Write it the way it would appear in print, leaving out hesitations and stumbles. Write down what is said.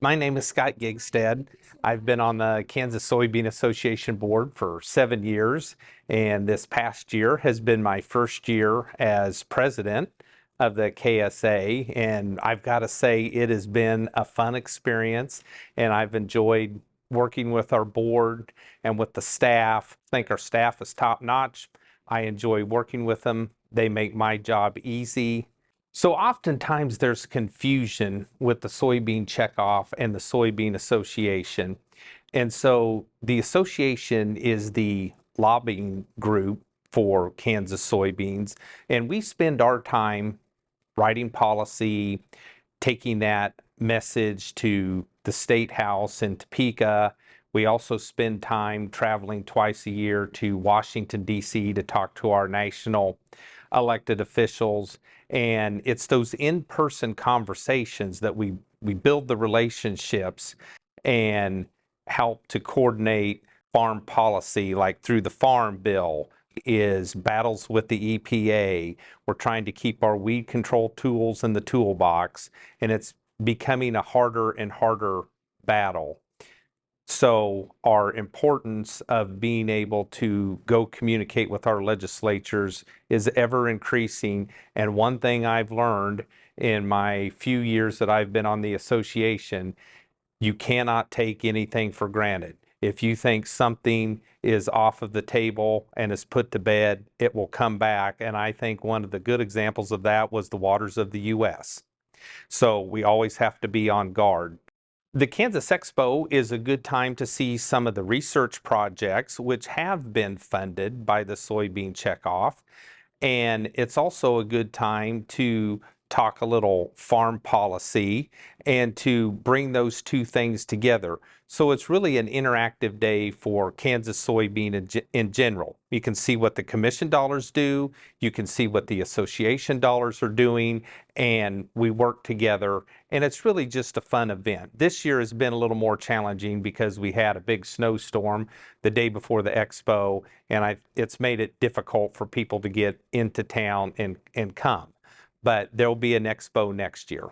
My name is Scott Gigstad. I've been on the Kansas Soybean Association board for 7 years, and this past year has been my first year as president of the KSA. And I've got to say, it has been a fun experience, and I've enjoyed working with our board and with the staff. I think our staff is top notch. I enjoy working with them. They make my job easy. So oftentimes there's confusion with the soybean checkoff and the soybean association. And so the association is the lobbying group for Kansas soybeans. And we spend our time writing policy, taking that message to the State House in Topeka. We also spend time traveling twice a year to Washington, D.C. to talk to our national elected officials. And it's those in-person conversations that we build the relationships and help to coordinate farm policy, like through the Farm Bill, is battles with the EPA. We're trying to keep our weed control tools in the toolbox, and it's becoming a harder and harder battle. So our importance of being able to go communicate with our legislatures is ever increasing. And one thing I've learned in my few years that I've been on the association, you cannot take anything for granted. If you think something is off of the table and is put to bed, it will come back. And I think one of the good examples of that was the waters of the U.S. So we always have to be on guard. The Kansas Expo is a good time to see some of the research projects which have been funded by the soybean checkoff. And it's also a good time to talk a little farm policy and to bring those two things together. So it's really an interactive day for Kansas soybean in general. You can see what the commission dollars do, you can see what the association dollars are doing, and we work together. And it's really just a fun event. This year has been a little more challenging because we had a big snowstorm the day before the expo, and it's made it difficult for people to get into town and come. But there'll be an expo next year.